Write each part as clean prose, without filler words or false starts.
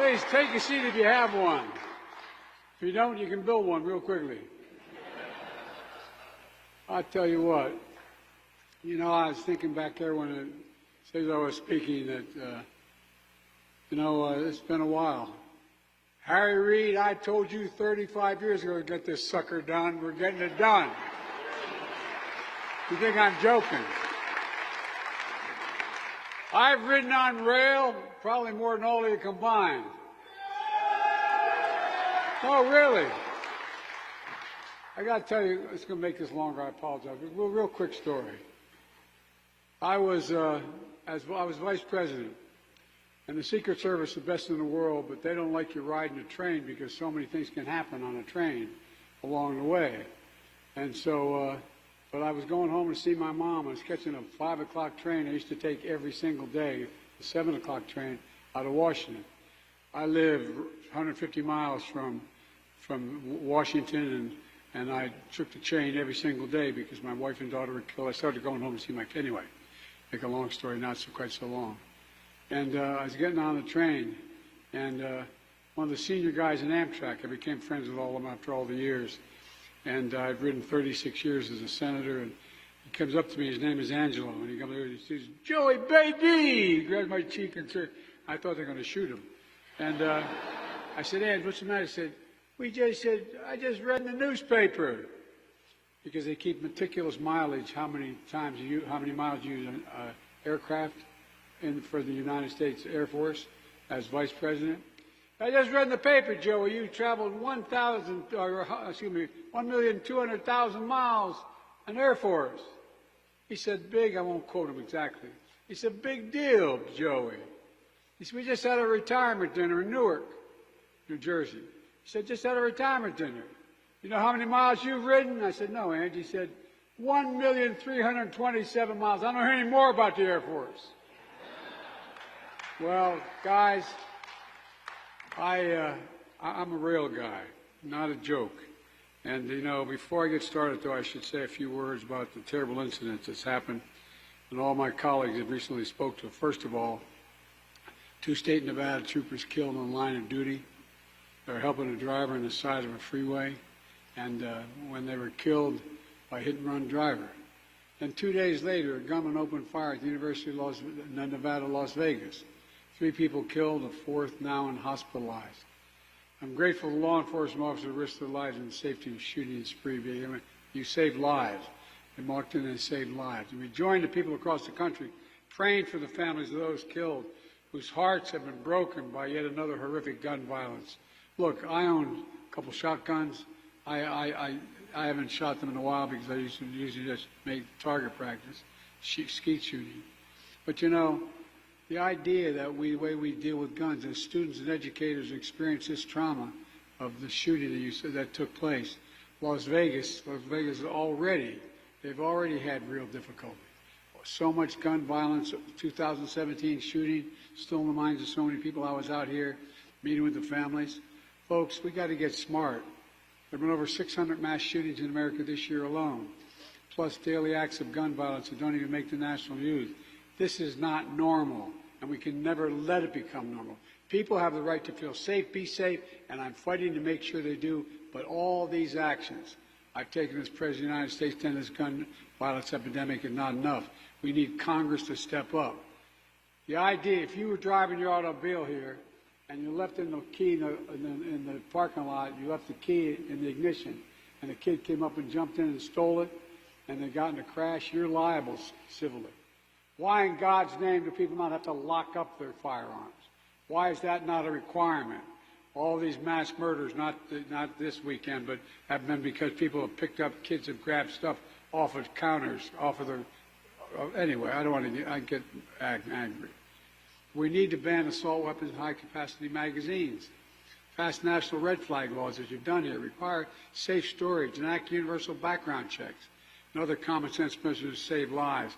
Please take a seat if you have one. If you don't, you can build one real quickly. I'll tell you what. You know, I was thinking back there when it says I was speaking that, it's been a while. Harry Reid, I told you 35 years ago to get this sucker done. We're getting it done. You think I'm joking? I've ridden on rail probably more than all of you combined. Oh, really? I got to tell you, it's going to make this longer. I apologize. Real quick story. I was vice president, and the Secret Service is the best in the world, but they don't like you riding a train because so many things can happen on a train along the way. And so, but I was going home to see my mom. I was catching a 5 o'clock train I used to take every single day, the 7 o'clock train out of Washington. I live 150 miles from Washington, and I took the train every single day because my wife and daughter were killed. I started going home to see my kid anyway. Make a long story, not so quite so long. And I was getting on the train, and one of the senior guys in Amtrak, I became friends with all of them after all the years. And I've ridden 36 years as a senator, and he comes up to me, his name is Angelo, and he comes over and he says, "Joey, baby!" He grabs my cheek and said, I thought they were going to shoot him. And I said, "Ange, what's the matter?" He said, "I just read in the newspaper." Because they keep meticulous mileage, how many miles you use an aircraft for the United States Air Force as vice president. I just read in the paper, Joey, you traveled 1,200,000 miles in Air Force. He said, big, I won't quote him exactly. He said, big deal, Joey. He said, we just had a retirement dinner in Newark, New Jersey. He said, just had a retirement dinner. You know how many miles you've ridden? I said, no, Angie. He said, 1,327 miles. I don't hear any more about the Air Force. Well, guys, I'm a real guy, not a joke. And, before I get started, though, I should say a few words about the terrible incident that's happened and all my colleagues have recently spoke to. First of all, 2 state Nevada troopers killed in the line of duty. They were helping a driver on the side of a freeway. And when they were killed by a hit-and-run driver. Then 2 days later, a gunman opened fire at the University of Nevada, Las Vegas. 3 people killed, a 4th now hospitalized. I'm grateful to law enforcement officers who risked their lives in the safety of shooting and spree. You saved lives. They marked in and saved lives. And we join the people across the country praying for the families of those killed whose hearts have been broken by yet another horrific gun violence. Look, I own a couple shotguns. I haven't shot them in a while because I usually just make target practice, skeet shooting. But the idea that the way we deal with guns, as students and educators experience this trauma of the shooting that took place, Las Vegas they've already had real difficulty. So much gun violence, 2017 shooting, still in the minds of so many people. I was out here meeting with the families. Folks, we got to get smart. There have been over 600 mass shootings in America this year alone, plus daily acts of gun violence that don't even make the national news. This is not normal, and we can never let it become normal. People have the right to feel safe, be safe, and I'm fighting to make sure they do, but all these actions I've taken as President of the United States to end this gun violence epidemic is not enough. We need Congress to step up. The idea, if you were driving your automobile here, and you left in the key in the parking lot, you left the key in the ignition, and the kid came up and jumped in and stole it, and they got in a crash, you're liable civilly. Why in God's name do people not have to lock up their firearms? Why is that not a requirement? All these mass murders, not this weekend, but have been because people have picked up, kids have grabbed stuff off of counters, off of their, anyway, I don't want to I get angry. We need to ban assault weapons and high-capacity magazines. Pass national red flag laws, as you've done here. Require safe storage. Enact universal background checks and other common-sense measures to save lives.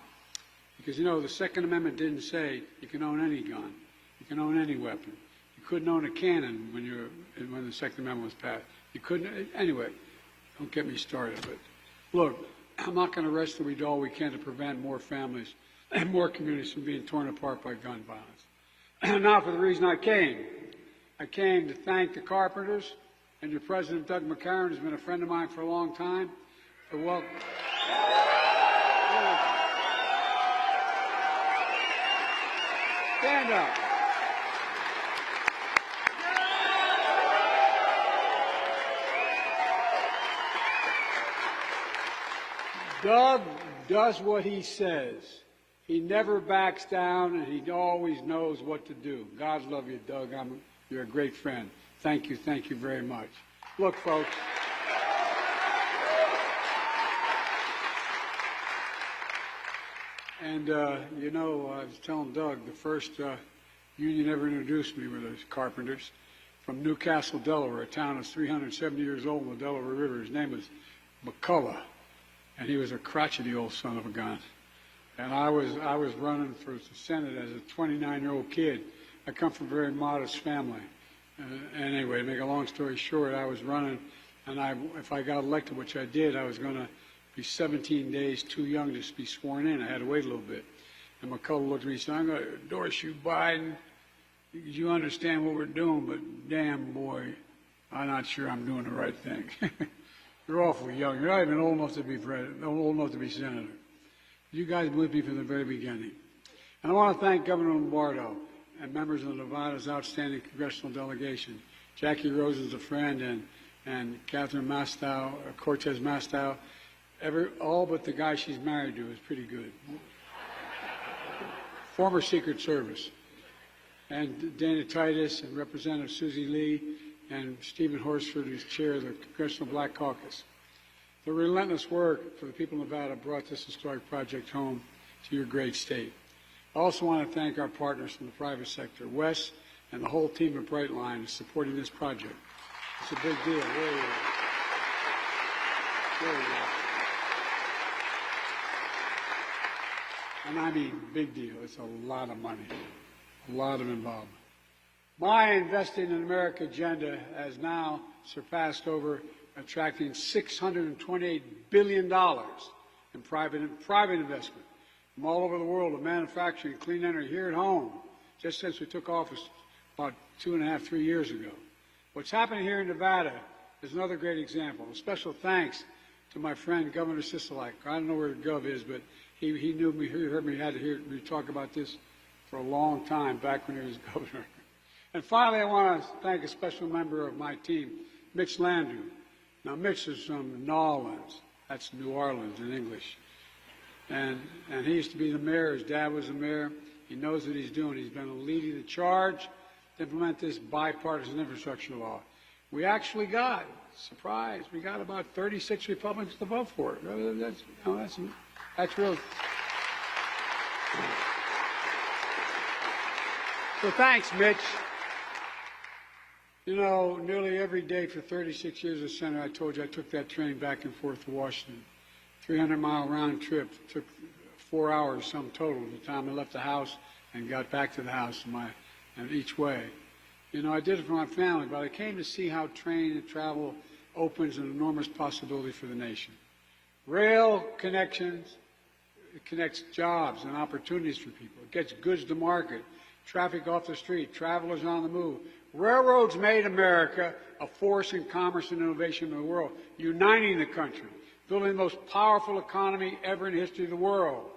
Because, the Second Amendment didn't say you can own any gun. You can own any weapon. You couldn't own a cannon when the Second Amendment was passed. You couldn't. Anyway, don't get me started. But, look, I'm not going to rest till we do all we can to prevent more families and more communities from being torn apart by gun violence. Now for the reason I came. I came to thank the carpenters and your president, Doug McCarron, has been a friend of mine for a long time. For welcome. Stand up. Doug does what he says. He never backs down, and he always knows what to do. God love you, Doug. You're a great friend. Thank you very much. Look, folks. And, you know, I was telling Doug, the first union ever introduced me were the carpenters from Newcastle, Delaware, a town that's 370 years old on the Delaware River. His name was McCullough, and he was a crotchety old son of a gun. And I was running for the Senate as a 29-year-old kid. I come from a very modest family. Anyway, to make a long story short, I was running, and if I got elected, which I did, I was going to be 17 days too young to be sworn in. I had to wait a little bit. And McCullough looked at me and said, I'm going to endorse you, Biden. You understand what we're doing, but damn, boy, I'm not sure I'm doing the right thing. You're awfully young. You're not even old enough to be president, old enough to be senator. You guys have been with me from the very beginning. And I want to thank Governor Lombardo and members of Nevada's outstanding congressional delegation. Jackie Rose is a friend, and Catherine Mastow, Cortez Mastow. All but the guy she's married to is pretty good. Former Secret Service. And Dana Titus and Representative Susie Lee and Stephen Horsford, who's chair of the Congressional Black Caucus. The relentless work for the people of Nevada brought this historic project home to your great state. I also want to thank our partners from the private sector, Wes and the whole team at Brightline, is supporting this project. It's a big deal, really. Really. And I mean big deal. It's a lot of money, a lot of involvement. My Investing in America agenda has now surpassed attracting $628 billion in private investment from all over the world of manufacturing, clean energy here at home, just since we took office about 2.5, 3 years ago. What's happening here in Nevada is another great example. A special thanks to my friend Governor Sisolak. I don't know where Gov is, but he knew me, he heard me, had to hear me talk about this for a long time back when he was governor. And finally, I want to thank a special member of my team, Mitch Landrieu. Now, Mitch is from New Orleans. That's New Orleans in English. And he used to be the mayor. His dad was the mayor. He knows what he's doing. He's been leading the charge to implement this bipartisan infrastructure law. We actually got, surprise, we got about 36 Republicans to vote for it. That's real. So thanks, Mitch. You know, nearly every day for 36 years as senator, I told you I took that train back and forth to Washington. 300-mile round trip. It took 4 hours, sum total, the time I left the house and got back to the house and each way. You know, I did it for my family, but I came to see how train and travel opens an enormous possibility for the nation. Rail connections, it connects jobs and opportunities for people. It gets goods to market, traffic off the street, travelers on the move. Railroads made America a force in commerce and innovation in the world, uniting the country, building the most powerful economy ever in the history of the world.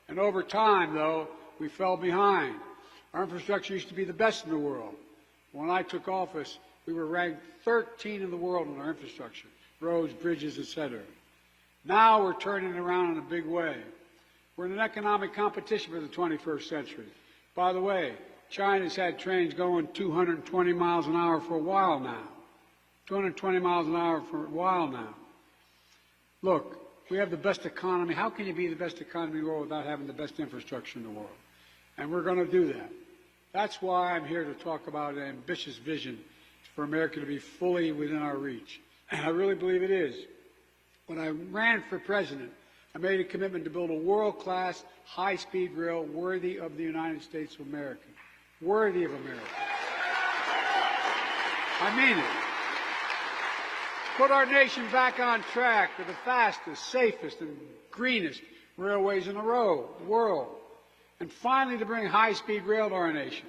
And over time, though, we fell behind. Our infrastructure used to be the best in the world. When I took office, we were ranked 13 in the world in our infrastructure, roads, bridges, etc. Now we're turning it around in a big way. We're in an economic competition for the 21st century. By the way, China's had trains going 220 miles an hour for a while now. 220 miles an hour for a while now. Look, we have the best economy. How can you be the best economy in the world without having the best infrastructure in the world? And we're going to do that. That's why I'm here to talk about an ambitious vision for America to be fully within our reach. And I really believe it is. When I ran for president, I made a commitment to build a world-class, high-speed rail worthy of the United States of America. Worthy of America. I mean it. Put our nation back on track for the fastest, safest, and greenest railways in the world. And finally, to bring high-speed rail to our nation.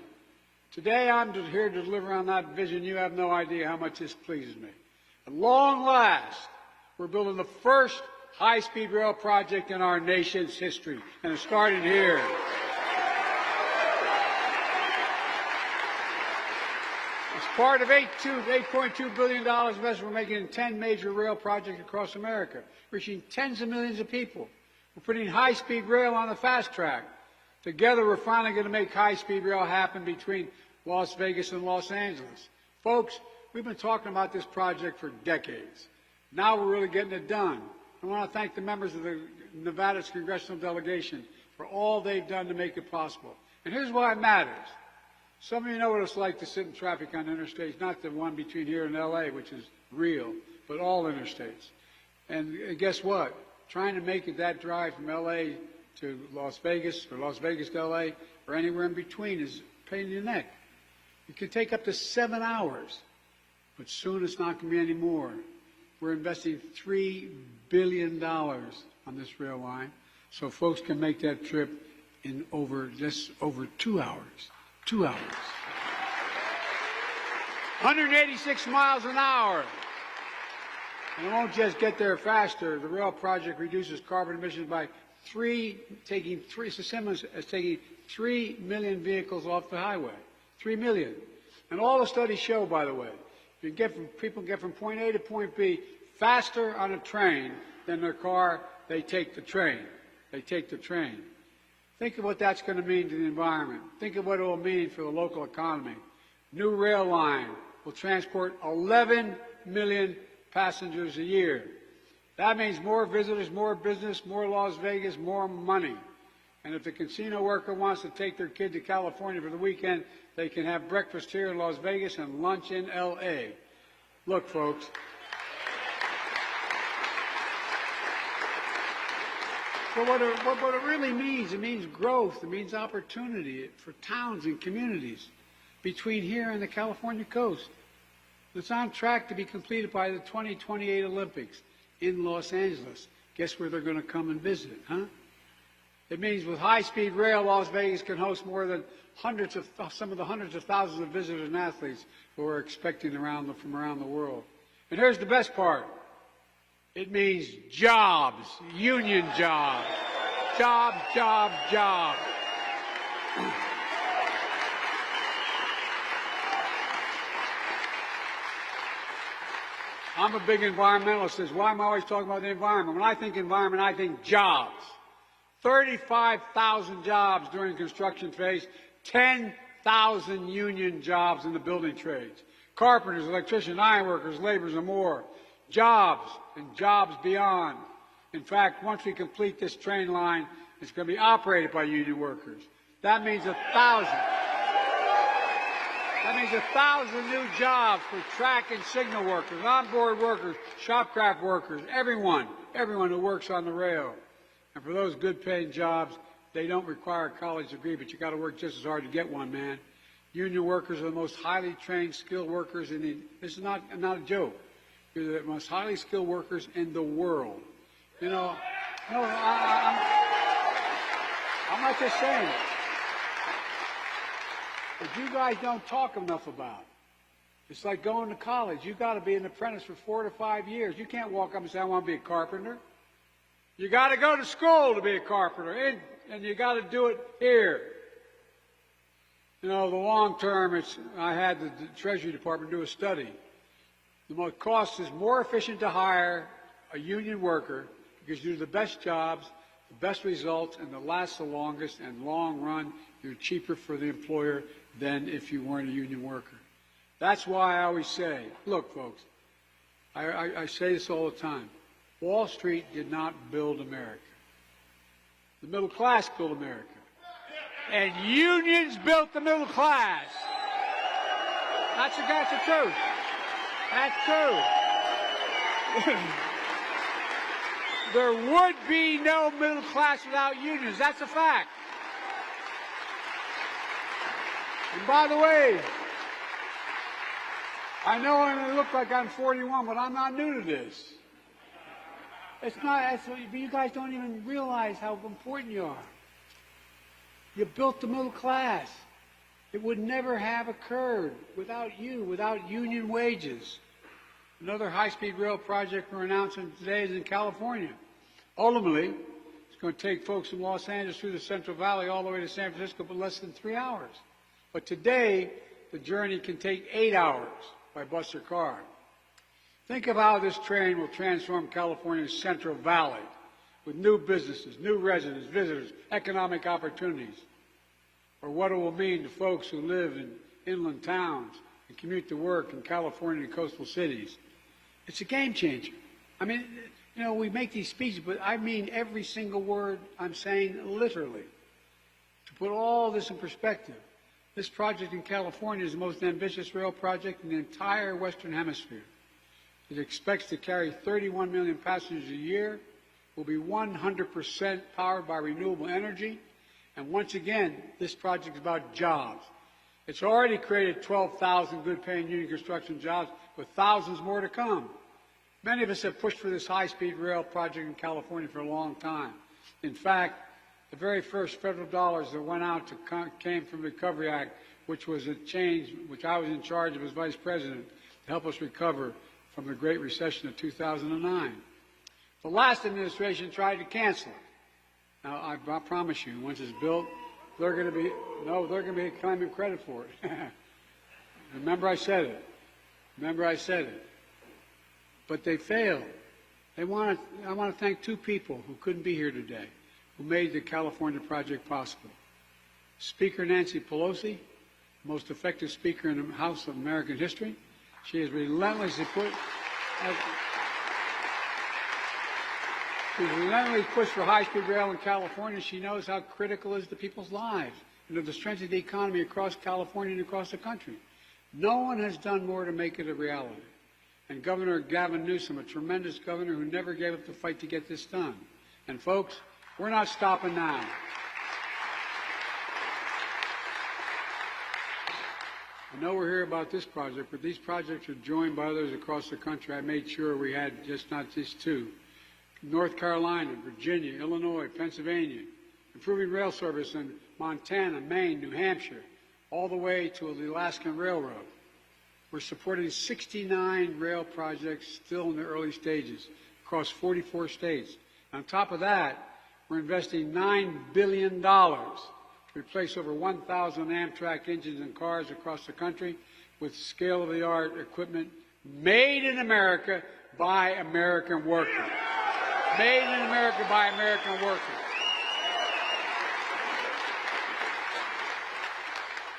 Today, I'm here to deliver on that vision. You have no idea how much this pleases me. At long last, we're building the first high-speed rail project in our nation's history, and it's starting here. As part of $8.2 billion investment we're making in 10 major rail projects across America, reaching tens of millions of people. We're putting high-speed rail on the fast track. Together, we're finally going to make high-speed rail happen between Las Vegas and Los Angeles. Folks, we've been talking about this project for decades. Now we're really getting it done. I want to thank the members of the Nevada's congressional delegation for all they've done to make it possible. And here's why it matters. Some of you know what it's like to sit in traffic on interstates, not the one between here and L.A., which is real, but all interstates. And guess what? Trying to make it that drive from L.A. to Las Vegas, or Las Vegas to L.A., or anywhere in between is a pain in the neck. It can take up to 7 hours, but soon it's not going to be any more. We're investing $3 billion on this rail line so folks can make that trip in just over 2 hours. 2 hours. 186 miles an hour. And it won't just get there faster. The rail project reduces carbon emissions by it's as similar as taking 3 million vehicles off the highway. 3 million. And all the studies show, by the way, people get from point A to point B faster on a train than their car. They take the train. They take the train. Think of what that's going to mean to the environment. Think of what it will mean for the local economy. New rail line will transport 11 million passengers a year. That means more visitors, more business, more Las Vegas, more money. And if the casino worker wants to take their kid to California for the weekend, they can have breakfast here in Las Vegas and lunch in L.A. Look, folks. But what it really means, it means growth, it means opportunity for towns and communities between here and the California coast. It's on track to be completed by the 2028 Olympics in Los Angeles. Guess where they're going to come and visit, huh? It means with high-speed rail, Las Vegas can host more than some of the hundreds of thousands of visitors and athletes who are expecting from around the world. And here's the best part. It means jobs, union jobs. Jobs, jobs, jobs. I'm a big environmentalist. Why am I always talking about the environment? When I think environment, I think jobs. 35,000 jobs during the construction phase, 10,000 union jobs in the building trades. Carpenters, electricians, ironworkers, laborers, and more. Jobs and jobs beyond. In fact, once we complete this train line, it's going to be operated by union workers. That means 1,000. That means 1,000 new jobs for track and signal workers, onboard workers, shopcraft workers, everyone who works on the rail. And for those good-paying jobs, they don't require a college degree, but you got to work just as hard to get one, man. Union workers are the most highly trained, skilled workers this is not a joke. You're the most highly skilled workers in the world. You know, no, I'm not just saying it. But you guys don't talk enough about it. It's like going to college. You've got to be an apprentice for 4 to 5 years. You can't walk up and say, I want to be a carpenter. You got to go to school to be a carpenter, and you got to do it here. You know, the long term, I had the Treasury Department do a study. The cost is more efficient to hire a union worker because you do the best jobs, the best results, and they last the longest, and long run, you're cheaper for the employer than if you weren't a union worker. That's why I always say, look, folks, I say this all the time. Wall Street did not build America. The middle class built America. And unions built the middle class. That's the truth. That's true. There would be no middle class without unions. That's a fact. And by the way, I know I look like I'm 41, but I'm not new to this. You guys don't even realize how important you are. You built the middle class. It would never have occurred without you, without union wages. Another high-speed rail project we're announcing today is in California. Ultimately, it's going to take folks from Los Angeles through the Central Valley all the way to San Francisco, but less than 3 hours. But today, the journey can take 8 hours by bus or car. Think of how this train will transform California's Central Valley with new businesses, new residents, visitors, economic opportunities, or what it will mean to folks who live in inland towns and commute to work in California and coastal cities. It's a game changer. I mean, you know, we make these speeches, but I mean every single word I'm saying literally. To put all this in perspective, this project in California is the most ambitious rail project in the entire Western Hemisphere. It expects to carry 31 million passengers a year, will be 100% powered by renewable energy, and once again, this project is about jobs. It's already created 12,000 good-paying union construction jobs, with thousands more to come. Many of us have pushed for this high-speed rail project in California for a long time. In fact, the very first federal dollars that went out came from the Recovery Act, which was a change, which I was in charge of as Vice President, to help us recover from the Great Recession of 2009. The last administration tried to cancel it. Now, I promise you, once it's built, they're going to be claiming credit for it. Remember I said it. But they failed. I want to thank two people who couldn't be here today, who made the California project possible. Speaker Nancy Pelosi, the most effective speaker in the House of American history. She has relentlessly pushed for high-speed rail in California. She knows how critical it is to people's lives and to the strength of the economy across California and across the country. No one has done more to make it a reality. And Governor Gavin Newsom, a tremendous governor who never gave up the fight to get this done. And folks, we're not stopping now. I know we're here about this project, but these projects are joined by others across the country. I made sure we had not just two. North Carolina, Virginia, Illinois, Pennsylvania, improving rail service in Montana, Maine, New Hampshire, all the way to the Alaskan Railroad. We're supporting 69 rail projects still in the early stages across 44 states. On top of that, we're investing $9 billion to replace over 1,000 Amtrak engines and cars across the country with scale-of-the-art equipment made in America by American workers. Made in America by American workers.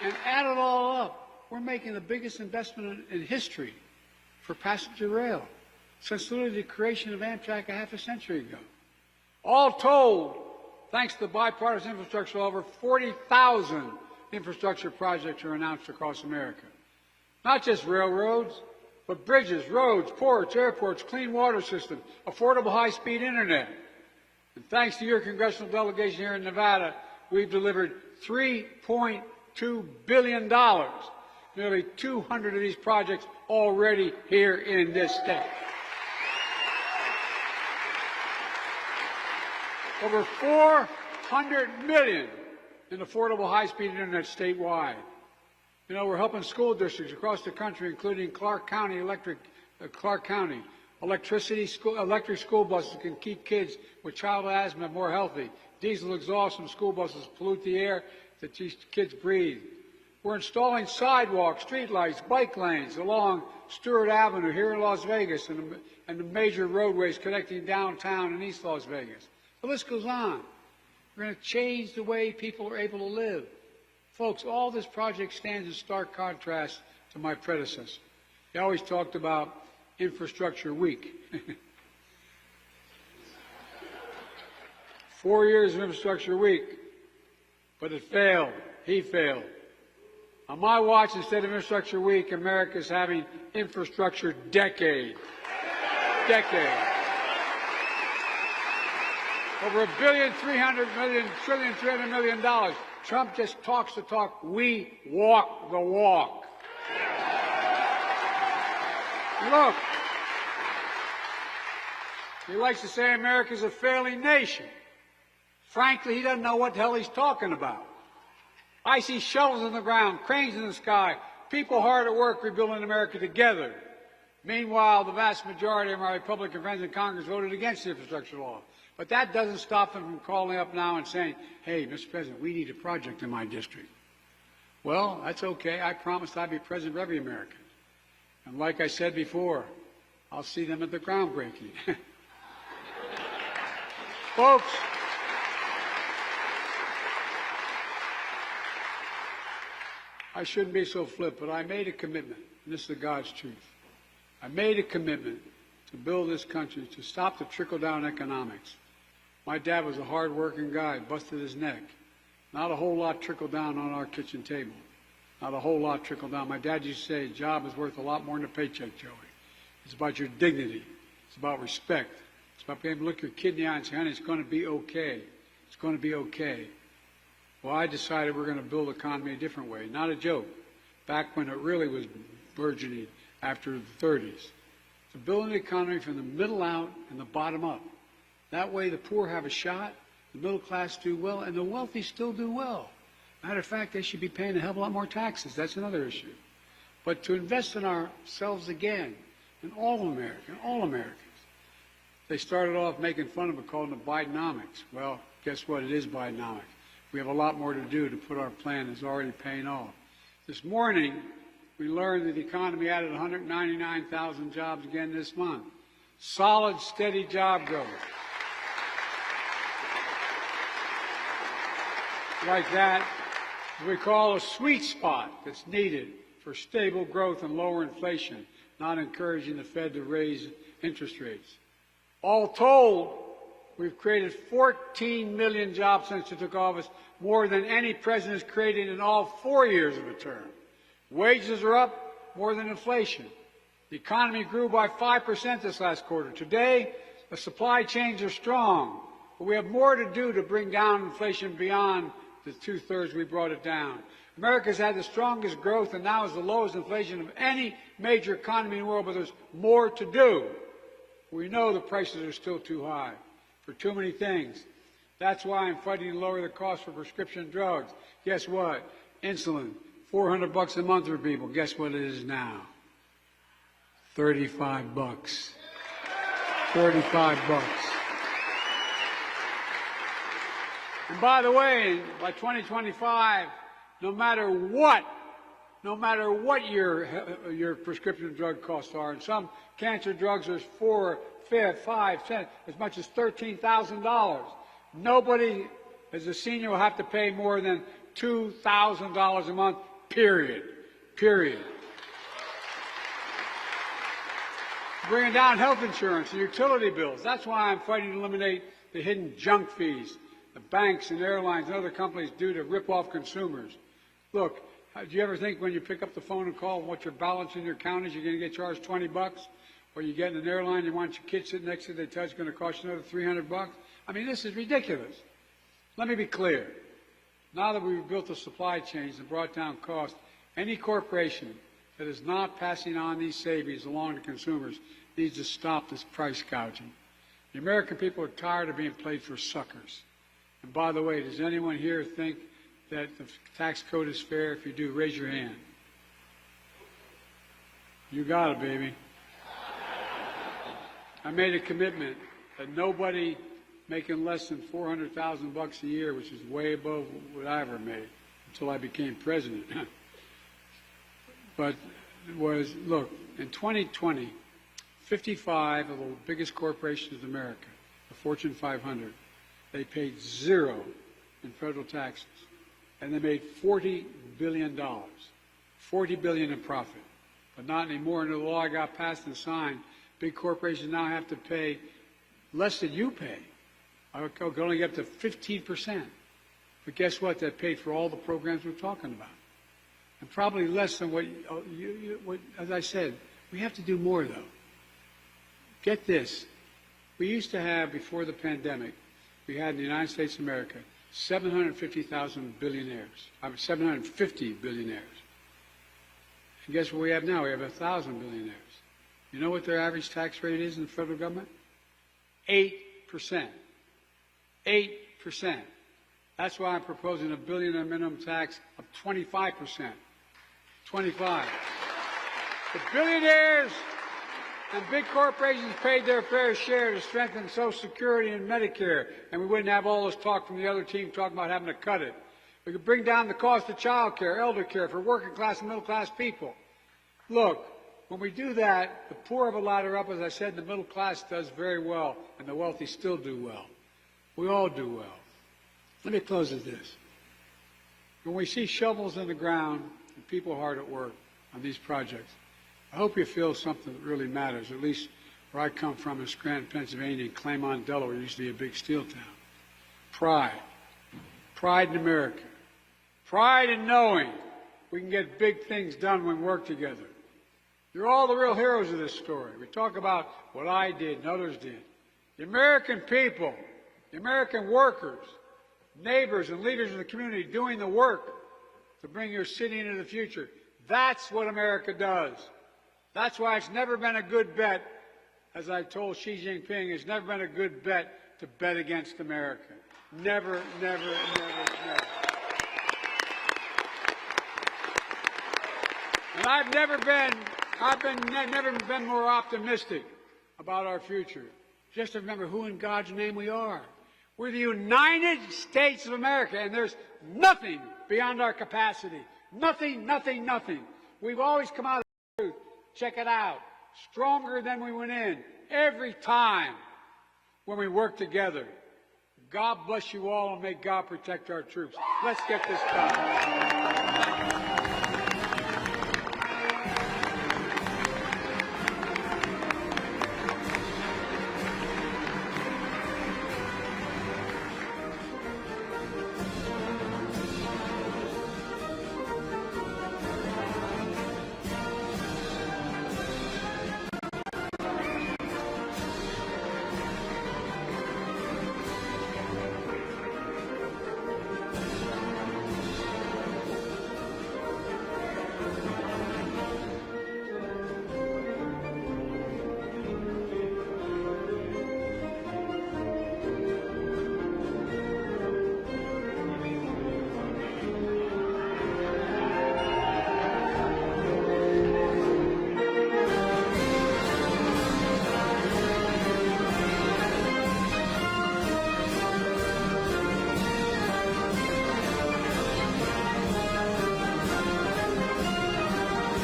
And add it all up, we're making the biggest investment in history for passenger rail since literally the creation of Amtrak a half a century ago. All told, thanks to the bipartisan infrastructure law, over 40,000 infrastructure projects are announced across America. Not just railroads, but bridges, roads, ports, airports, clean water systems, affordable high-speed internet. And thanks to your congressional delegation here in Nevada, we've delivered $3.2 billion. Nearly 200 of these projects already here in this state. Over $400 million in affordable high-speed internet statewide. You know, we're helping school districts across the country, including Clark County Electric school buses can keep kids with childhood asthma more healthy. Diesel exhaust from school buses pollute the air that these kids breathe. We're installing sidewalks, streetlights, bike lanes along Stewart Avenue here in Las Vegas and the major roadways connecting downtown and East Las Vegas. The list goes on. We're going to change the way people are able to live. Folks, all this project stands in stark contrast to my predecessor. He always talked about infrastructure week. 4 years of infrastructure week, but it failed. He failed. On my watch, instead of infrastructure week, America's having infrastructure decade. Over $1.3 billion. Trump just talks the talk. We walk the walk. Look, he likes to say America's a failing nation. Frankly, he doesn't know what the hell he's talking about. I see shovels in the ground, cranes in the sky, people hard at work rebuilding America together. Meanwhile, the vast majority of my Republican friends in Congress voted against the infrastructure law. But that doesn't stop them from calling up now and saying, hey, Mr. President, we need a project in my district. Well, that's okay. I promised I'd be president of every American. And like I said before, I'll see them at the groundbreaking. Folks, I shouldn't be so flip, but I made a commitment, and this is God's truth. I made a commitment to build this country, to stop the trickle-down economics. My dad was a hard-working guy, busted his neck. Not a whole lot trickled down on our kitchen table. Not a whole lot trickled down. My dad used to say, a job is worth a lot more than a paycheck, Joey. It's about your dignity. It's about respect. It's about being able to look your kid in the eye and say, honey, it's going to be okay. It's going to be okay. Well, I decided we're going to build the economy a different way. Not a joke. Back when it really was burgeoning after the 30s. To build an economy from the middle out and the bottom up. That way the poor have a shot, the middle class do well, and the wealthy still do well. Matter of fact, they should be paying a hell of a lot more taxes. That's another issue. But to invest in ourselves again, in all Americans. They started off making fun of it, calling it Bidenomics. Well, guess what? It is Bidenomics. We have a lot more to do to put our plan that's already paying off. This morning, we learned that the economy added 199,000 jobs again this month. Solid, steady job growth. Like that, we call a sweet spot that's needed for stable growth and lower inflation, not encouraging the Fed to raise interest rates. All told, we've created 14 million jobs since we took office, more than any president has created in all 4 years of a term. Wages are up more than inflation. The economy grew by 5% this last quarter. Today, the supply chains are strong, but we have more to do to bring down inflation beyond the 2/3 we brought it down. America's had the strongest growth and now is the lowest inflation of any major economy in the world, but there's more to do. We know the prices are still too high for too many things. That's why I'm fighting to lower the cost for prescription drugs. Guess what? Insulin, $400 a month for people. Guess what it is now? $35. $35. And by the way, by 2025, no matter what your prescription drug costs are, and some cancer drugs are $4, $5, $10, as much as $13,000. Nobody, as a senior, will have to pay more than $2,000 a month, period. Period. Bringing down health insurance and utility bills. That's why I'm fighting to eliminate the hidden junk fees the banks and airlines and other companies do to rip off consumers. Look, do you ever think when you pick up the phone and call what your balance in your account is, you're going to get charged $20? Or you get in an airline, you want your kid sitting next to you, they tell you it's going to cost you another $300? I mean, this is ridiculous. Let me be clear. Now that we've built the supply chains and brought down costs, any corporation that is not passing on these savings along to consumers needs to stop this price gouging. The American people are tired of being played for suckers. And by the way, does anyone here think that the tax code is fair? If you do, raise your hand. You got it, baby. I made a commitment that nobody making less than $400,000 a year, which is way above what I ever made until I became president. But it was, look, in 2020, 55 of the biggest corporations in America, the Fortune 500, they paid zero in federal taxes, and they made $40 billion, $40 billion in profit. But not anymore. Under the law got passed and signed, big corporations now have to pay less than you pay. I could only get up to 15%. But guess what? That paid for all the programs we're talking about. And probably less than what as I said, we have to do more, though. Get this. We used to have, before the pandemic, we had in the United States of America 750,000 billionaires. 750 billionaires. And guess what we have now? We have 1,000 billionaires. You know what their average tax rate is in the federal government? 8%. 8%. That's why I'm proposing a billionaire minimum tax of 25%. 25. The billionaires and big corporations paid their fair share to strengthen Social Security and Medicare, and we wouldn't have all this talk from the other team talking about having to cut it. We could bring down the cost of child care, elder care for working class and middle class people. Look, when we do that, the poor have a ladder up, as I said, and the middle class does very well, and the wealthy still do well. We all do well. Let me close with this. When we see shovels in the ground and people hard at work on these projects, I hope you feel something that really matters. At least where I come from in Scranton, Pennsylvania, and Claymont, Delaware, used to be a big steel town. Pride. Pride in America. Pride in knowing we can get big things done when we work together. You're all the real heroes of this story. We talk about what I did and others did. The American people, the American workers, neighbors and leaders in the community doing the work to bring your city into the future. That's what America does. That's why it's never been a good bet, as I told Xi Jinping, it's never been a good bet to bet against America. Never, never, never, never. And I've never been more optimistic about our future. Just to remember who in God's name we are. We're the United States of America, and there's nothing beyond our capacity. Nothing, nothing, nothing. We've always come out of the truth. Check it out. Stronger than we went in. Every time when we work together. God bless you all, and may God protect our troops. Let's get this done.